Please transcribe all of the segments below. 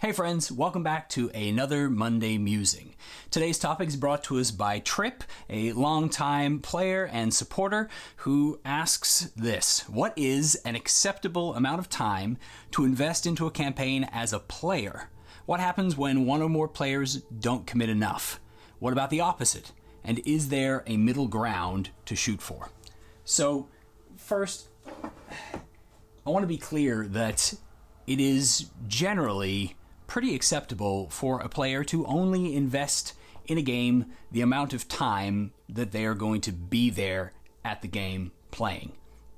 Hey friends, welcome back to another Monday Musing. Today's topic is brought to us by Trip, a longtime player and supporter who asks this: what is an acceptable amount of time to invest into a campaign as a player? What happens when one or more players don't commit enough? What about the opposite? And is there a middle ground to shoot for? So, first, I want to be clear that it is generally pretty acceptable for a player to only invest in a game the amount of time that they are going to be there at the game playing.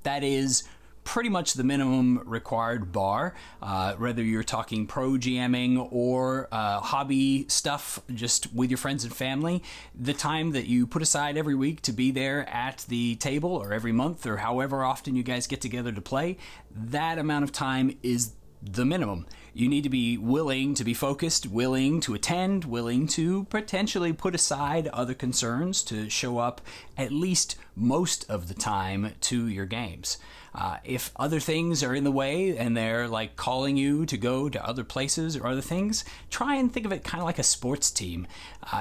That is pretty much the minimum required bar, whether you're talking pro GMing or hobby stuff just with your friends and family. The time that you put aside every week to be there at the table, or every month, or however often you guys get together to play, that amount of time is the minimum. You need to be willing to be focused, willing to attend, willing to potentially put aside other concerns to show up at least most of the time to your games. If other things are in the way and they're like calling you to go to other places or other things, try and think of it kind of like a sports team.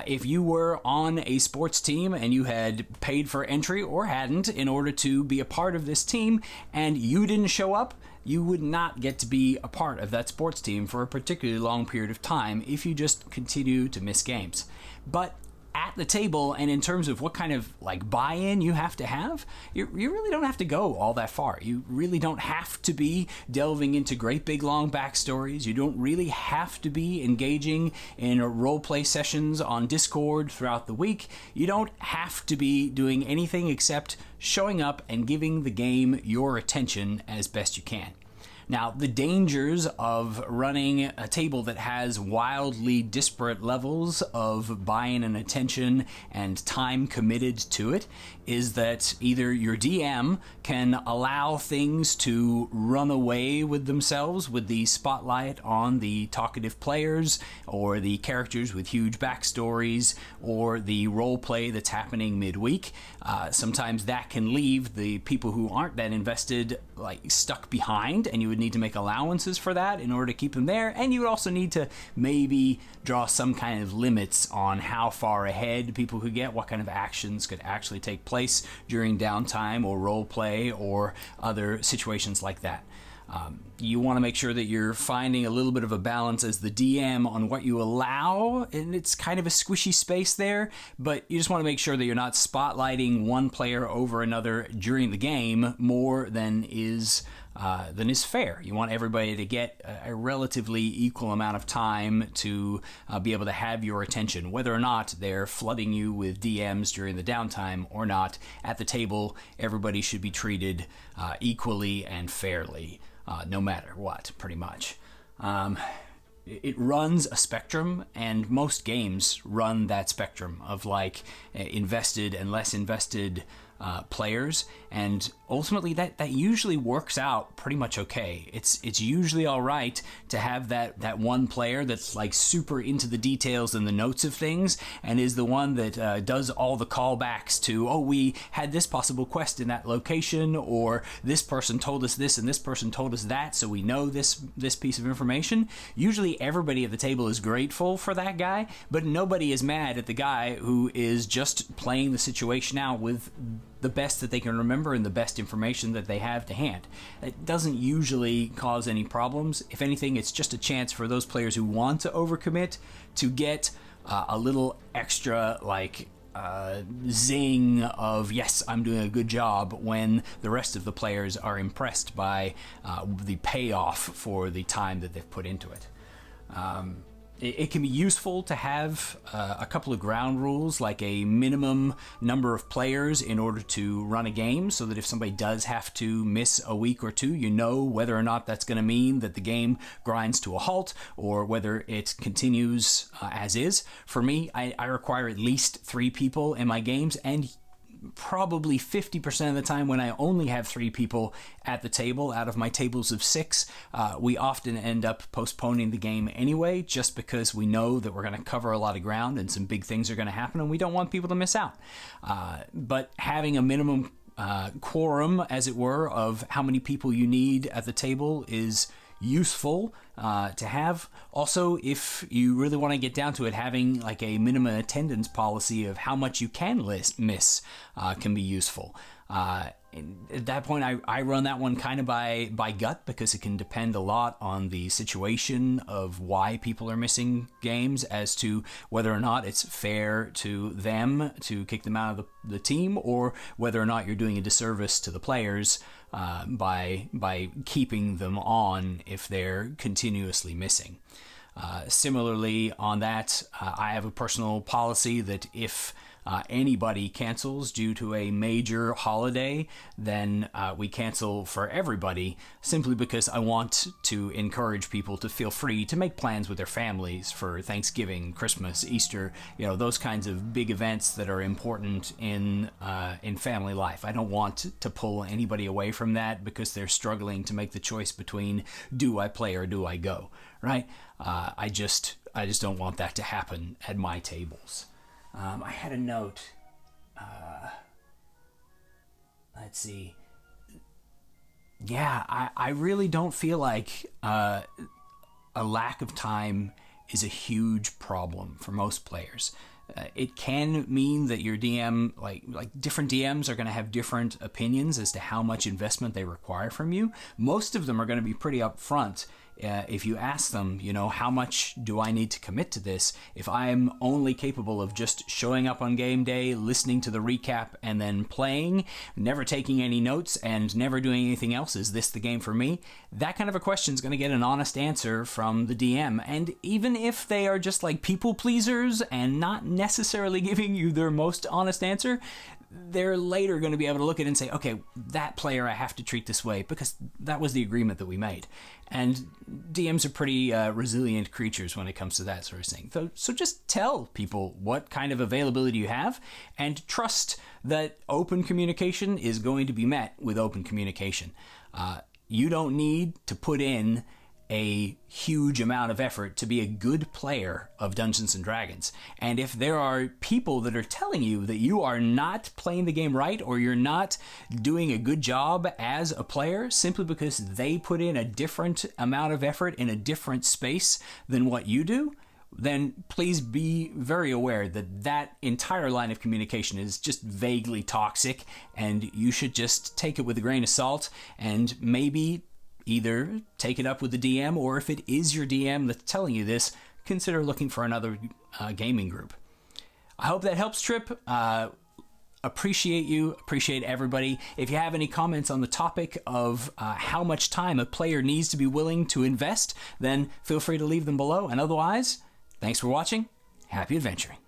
If you were on a sports team and you had paid for entry or hadn't in order to be a part of this team and you didn't show up, you would not get to be a part of that sports team for a particularly long period of time if you just continue to miss games. But at the table, and in terms of what kind of buy-in you have to have, you really don't have to go all that far. You really don't have to be delving into great big long backstories. You don't really have to be engaging in role-play sessions on Discord throughout the week. You don't have to be doing anything except showing up and giving the game your attention as best you can. Now, the dangers of running a table that has wildly disparate levels of buy-in and attention and time committed to it is that either your DM can allow things to run away with themselves with the spotlight on the talkative players or the characters with huge backstories or the role play that's happening midweek. Sometimes that can leave the people who aren't that invested stuck behind, and you would need to make allowances for that in order to keep them there, and you would also need to maybe draw some kind of limits on how far ahead people could get, what kind of actions could actually take place during downtime or role play or other situations like that. You want to make sure that you're finding a little bit of a balance as the DM on what you allow, and it's kind of a squishy space there, but you just want to make sure that you're not spotlighting one player over another during the game more than is fair. You want everybody to get a relatively equal amount of time to be able to have your attention, whether or not they're flooding you with DMs during the downtime or not. At the table, everybody should be treated equally and fairly. No matter what, pretty much. It runs a spectrum, and most games run that spectrum of invested and less invested players, and ultimately that usually works out pretty much okay. It's usually all right to have that one player that's super into the details and the notes of things, and is the one that does all the callbacks to, oh, we had this possible quest in that location, or this person told us this and this person told us that, so we know this piece of information. Usually everybody at the table is grateful for that guy, but nobody is mad at the guy who is just playing the situation out with the best that they can remember and the best information that they have to hand. It doesn't usually cause any problems. If anything, it's just a chance for those players who want to overcommit to get a little extra zing of, yes, I'm doing a good job, when the rest of the players are impressed by the payoff for the time that they've put into it. It can be useful to have a couple of ground rules, like a minimum number of players in order to run a game, so that if somebody does have to miss a week or two, you know whether or not that's going to mean that the game grinds to a halt or whether it continues as is. For me, I require at least 3 people in my games, and probably 50% of the time when I only have 3 people at the table out of my tables of 6, we often end up postponing the game anyway, just because we know that we're going to cover a lot of ground and some big things are going to happen and we don't want people to miss out. But having a minimum quorum, as it were, of how many people you need at the table is useful to have. Also, if you really want to get down to it, having like a minimum attendance policy of how much you can miss can be useful. At that point, I run that one kind of by gut, because it can depend a lot on the situation of why people are missing games as to whether or not it's fair to them to kick them out of the team, or whether or not you're doing a disservice to the players by keeping them on if they're continuously missing. Similarly, on that, I have a personal policy that if anybody cancels due to a major holiday, then we cancel for everybody, simply because I want to encourage people to feel free to make plans with their families for Thanksgiving, Christmas, Easter, those kinds of big events that are important in family life. I don't want to pull anybody away from that because they're struggling to make the choice between do I play or do I go, right? I just don't want that to happen at my tables. I had a note. Let's see. Yeah, I really don't feel like a lack of time is a huge problem for most players. It can mean that your DM, like different DMs are going to have different opinions as to how much investment they require from you. Most of them are going to be pretty upfront. If you ask them, how much do I need to commit to this? If I'm only capable of just showing up on game day, listening to the recap, and then playing, never taking any notes, and never doing anything else, is this the game for me? That kind of a question is going to get an honest answer from the DM. And even if they are just like people pleasers and not necessarily giving you their most honest answer, they're later going to be able to look at it and say, okay, that player I have to treat this way because that was the agreement that we made. And DMs are pretty resilient creatures when it comes to that sort of thing. So just tell people what kind of availability you have, and trust that open communication is going to be met with open communication. You don't need to put in a huge amount of effort to be a good player of Dungeons and Dragons. And if there are people that are telling you that you are not playing the game right, or you're not doing a good job as a player simply because they put in a different amount of effort in a different space than what you do, then please be very aware that that entire line of communication is just vaguely toxic, and you should just take it with a grain of salt and maybe either take it up with the DM, or if it is your DM that's telling you this, consider looking for another gaming group. I hope that helps, Trip. Appreciate you. Appreciate everybody. If you have any comments on the topic of how much time a player needs to be willing to invest, then feel free to leave them below. And otherwise, thanks for watching. Happy adventuring.